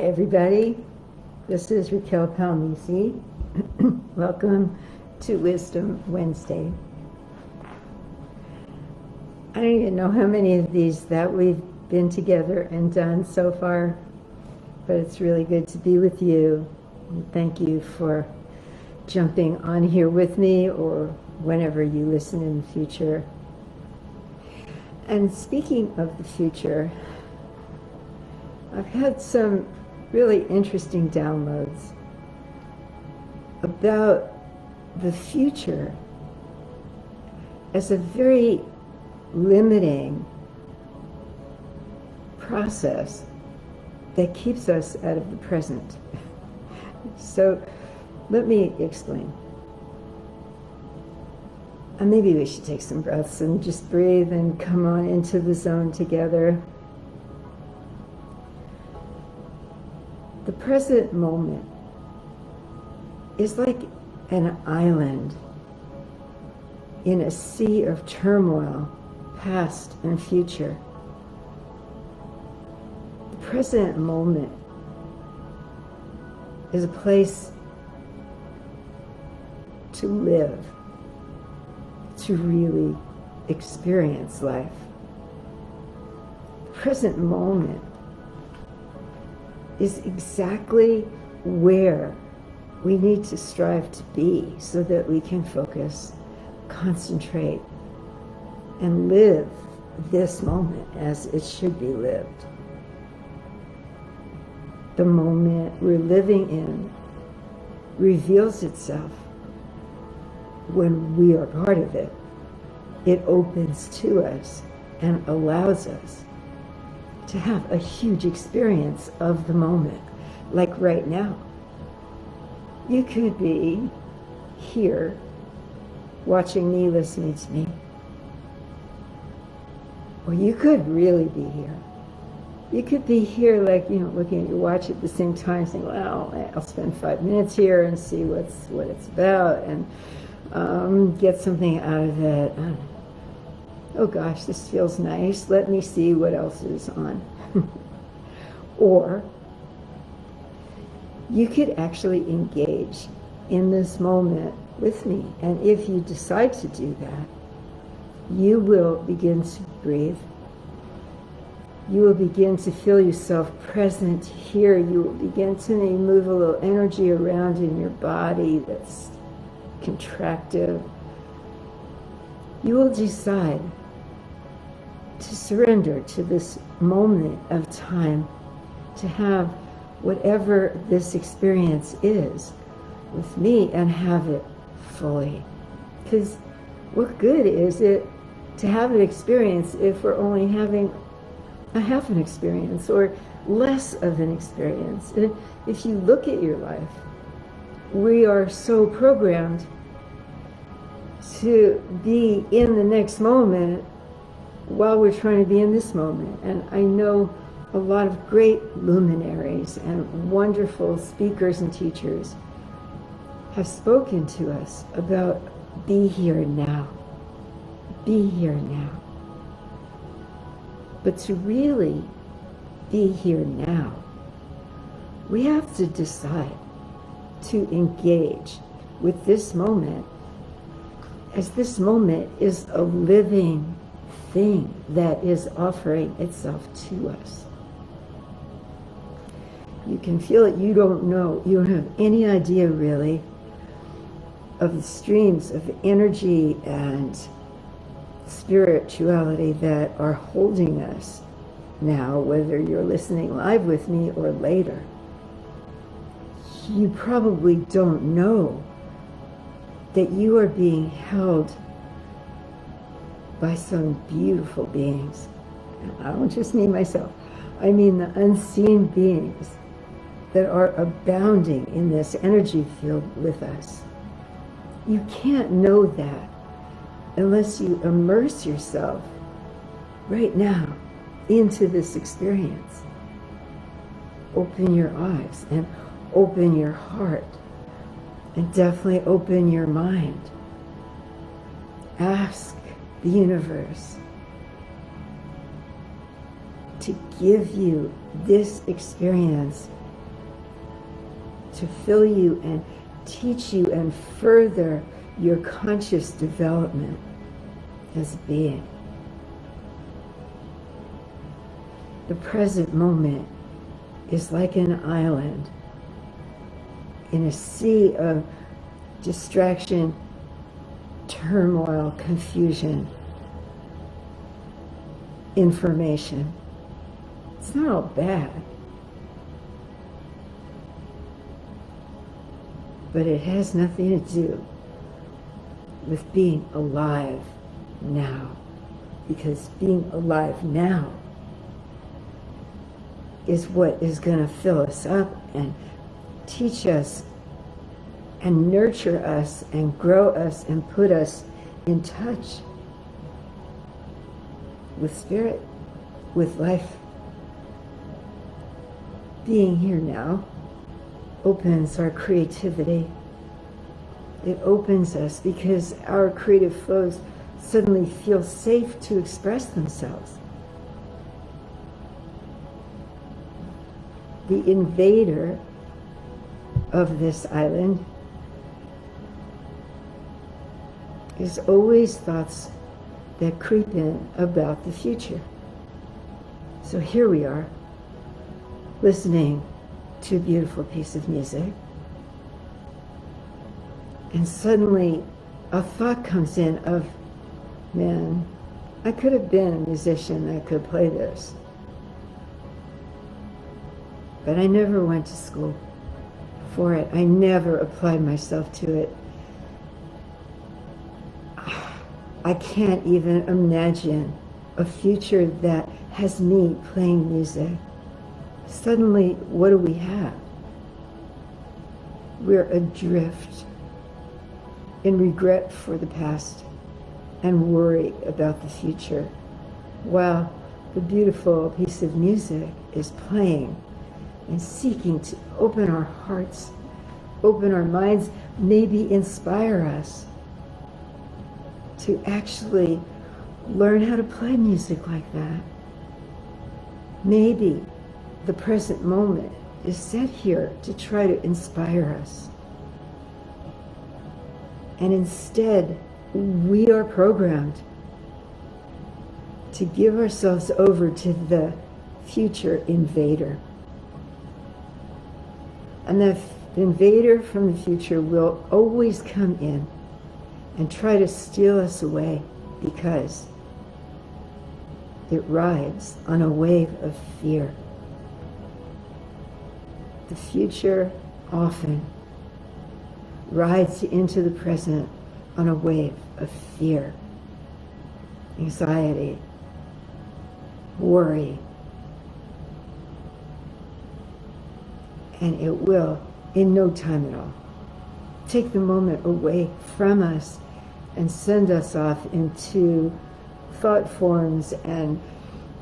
everybody. This is Racquel Palmisi. Welcome to Wisdom Wednesday. I don't even know how many of these that we've been together and done so far, but it's really good to be with you. And thank you for jumping on here with me or whenever you listen in the future. And speaking of the future, I've had some really interesting downloads about the future as a very limiting process that keeps us out of the present. So let me explain. And maybe we should take some breaths and just breathe and come on into the zone together. The present moment is like an island in a sea of turmoil, past and future. The present moment is a place to live, to really experience life. The present moment is exactly where we need to strive to be so that we can focus, concentrate, and live this moment as it should be lived. The moment we're living in reveals itself when we are part of it. It opens to us and allows us to have a huge experience of the moment. Like right now, you could be here watching me, listening to me, or you could really be here. You could be here, like, looking at your watch at the same time, saying, well, I'll spend 5 minutes here and see what it's about and get something out of it. Oh gosh, this feels nice. Let me see what else is on. Or you could actually engage in this moment with me. And if you decide to do that, you will begin to breathe. You will begin to feel yourself present here. You will begin to move a little energy around in your body that's contractive. You will decide to surrender to this moment of time, to have whatever this experience is with me and have it fully. Because what good is it to have an experience if we're only having a half an experience or less of an experience? And if you look at your life, we are so programmed to be in the next moment while we're trying to be in this moment. And I know a lot of great luminaries and wonderful speakers and teachers have spoken to us about be here now. Be here now. But to really be here now, we have to decide to engage with this moment, as this moment is a living thing that is offering itself to us. You can feel it. You don't know. You don't have any idea really of the streams of energy and spirituality that are holding us now, whether you're listening live with me or later. You probably don't know that you are being held by some beautiful beings. I don't just mean myself. I mean the unseen beings that are abounding in this energy field with us. You can't know that unless you immerse yourself right now into this experience. Open your eyes and open your heart and definitely open your mind. Ask the universe to give you this experience to fill you and teach you and further your conscious development as a being. The present moment is like an island in a sea of distraction, turmoil, confusion, information. It's not all bad, but it has nothing to do with being alive now, because being alive now is what is going to fill us up and teach us and nurture us and grow us and put us in touch with spirit, with life. Being here now opens our creativity. It opens us because our creative flows suddenly feel safe to express themselves. The invader of this island is always thoughts that creep in about the future. So here we are, listening to a beautiful piece of music, and suddenly a thought comes in of, man, I could have been a musician that could play this. But I never went to school for it. I never applied myself to it. I can't even imagine a future that has me playing music. Suddenly, what do we have? We're adrift in regret for the past and worry about the future, while the beautiful piece of music is playing and seeking to open our hearts, open our minds, maybe inspire us to actually learn how to play music like that. Maybe the present moment is set here to try to inspire us. And instead, we are programmed to give ourselves over to the future invader. And the invader from the future will always come in and try to steal us away because it rides on a wave of fear. The future often rides into the present on a wave of fear, anxiety, worry. And it will, in no time at all, take the moment away from us and send us off into thought forms and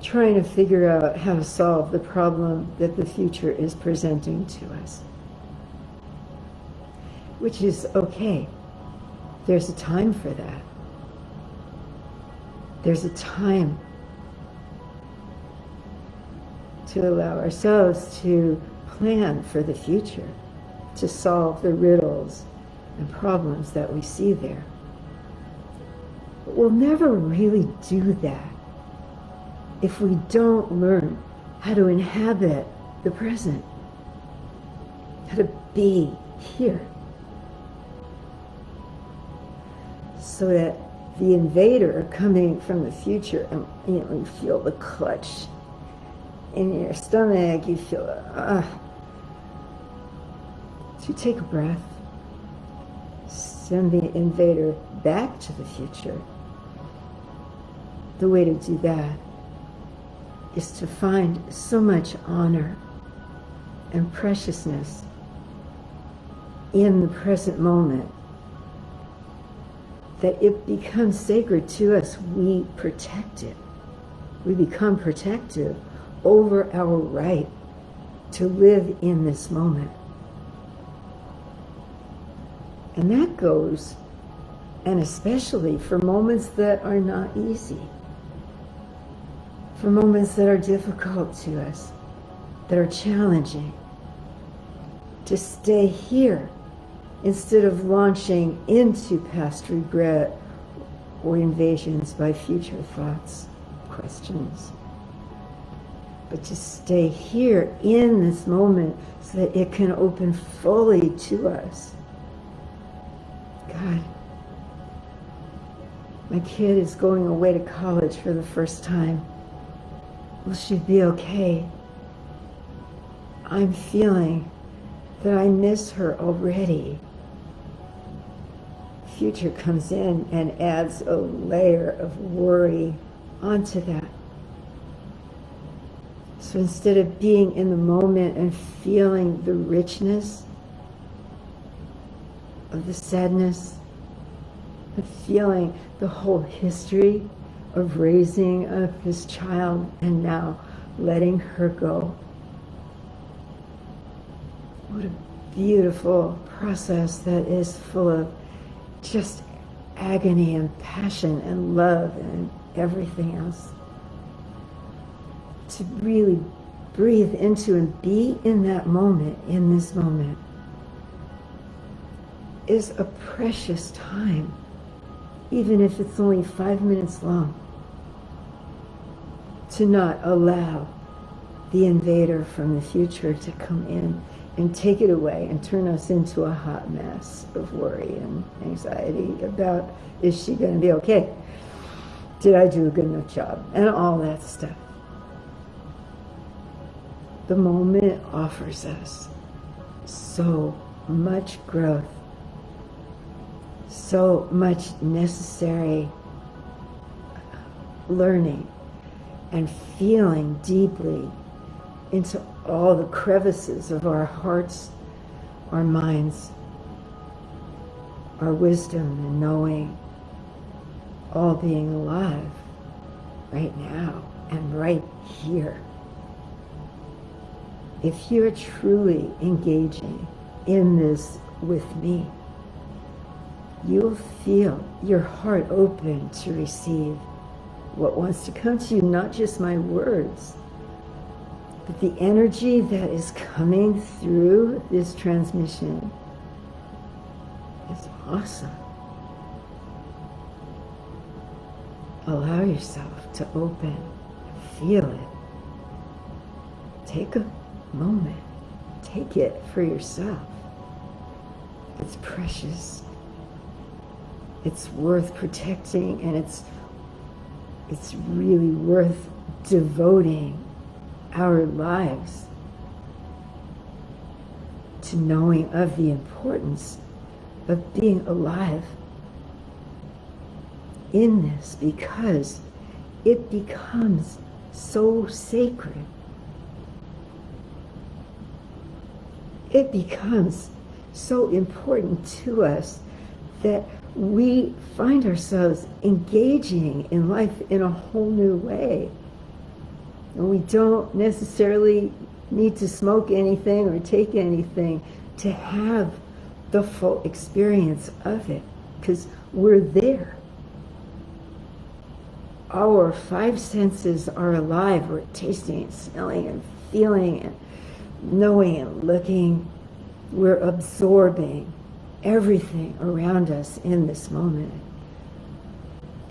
trying to figure out how to solve the problem that the future is presenting to us. Which is okay. There's a time for that. There's a time to allow ourselves to plan for the future, to solve the riddles and problems that we see there. But we'll never really do that if we don't learn how to inhabit the present, how to be here, so that the invader coming from the future, and you feel the clutch in your stomach, you feel so you take a breath, send the invader back to the future. The way to do that is to find so much honor and preciousness in the present moment that it becomes sacred to us. We protect it. We become protective over our right to live in this moment. And that goes, and especially for moments that are not easy, for moments that are difficult to us, that are challenging. to stay here instead of launching into past regret or invasions by future thoughts, questions. But to stay here in this moment so that it can open fully to us. God, my kid is going away to college for the first time. Will she be okay? I'm feeling that I miss her already. Future comes in and adds a layer of worry onto that. So instead of being in the moment and feeling the richness of the sadness, and feeling the whole history of raising this child and now letting her go. What a beautiful process that is full of just agony and passion and love and everything else. To really breathe into and be in that moment, in this moment, is a precious time, even if it's only 5 minutes long. To not allow the invader from the future to come in and take it away and turn us into a hot mess of worry and anxiety about, is she going to be okay? Did I do a good enough job? And all that stuff. The moment offers us so much growth, so much necessary learning and feeling deeply into all the crevices of our hearts, our minds, our wisdom and knowing, all being alive right now and right here. If you're truly engaging in this with me, you'll feel your heart open to receive what wants to come to you, not just my words, but the energy that is coming through this transmission is awesome. Allow yourself to open, feel it. Take a moment. Take it for yourself. It's precious. It's worth protecting, and it's really worth devoting our lives to knowing of the importance of being alive in this, because it becomes so sacred. It becomes so important to us that we find ourselves engaging in life in a whole new way. And we don't necessarily need to smoke anything or take anything to have the full experience of it, because we're there. Our 5 senses are alive. We're tasting and smelling and feeling and knowing and looking. We're absorbing everything around us in this moment.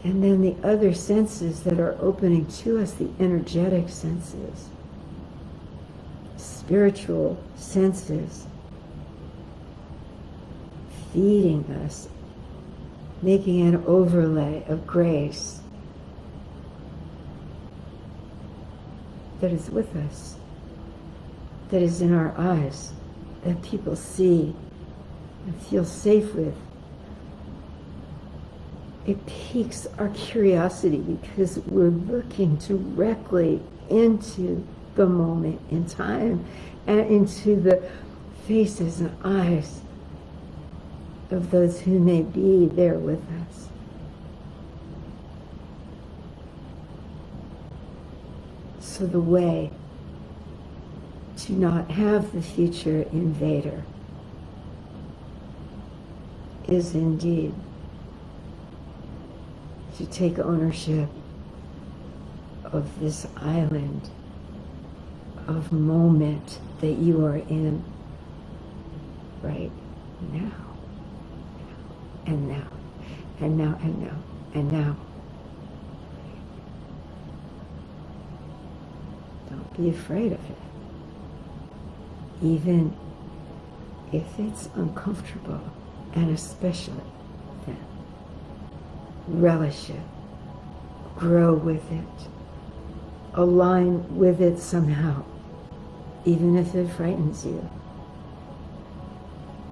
And then the other senses that are opening to us, the energetic senses, spiritual senses, feeding us, making an overlay of grace that is with us, that is in our eyes, that people see and feel safe with. It piques our curiosity because we're looking directly into the moment in time and into the faces and eyes of those who may be there with us. So the way to not have the future invader is indeed to take ownership of this island of moment that you are in, right now. And now. And now, and now, and now. Don't be afraid of it. Even if it's uncomfortable, and especially then. Relish it. Grow with it. Align with it somehow. Even if it frightens you.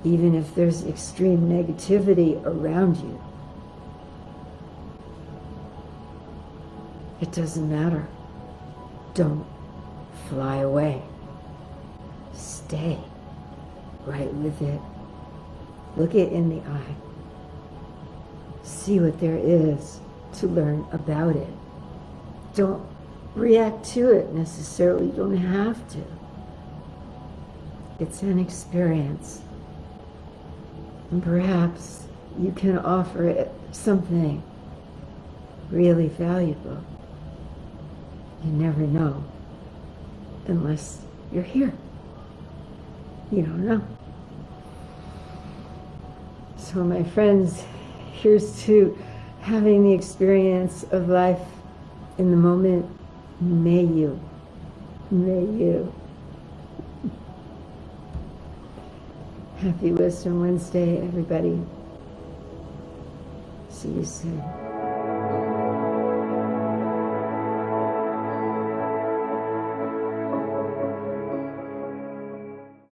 Even if there's extreme negativity around you. It doesn't matter. Don't fly away. Stay right with it. Look it in the eye. See what there is to learn about it. Don't react to it necessarily. You don't have to. It's an experience. And perhaps you can offer it something really valuable. You never know unless you're here. You don't know. So my friends, here's to having the experience of life in the moment. May you. Happy Wisdom Wednesday, everybody. See you soon.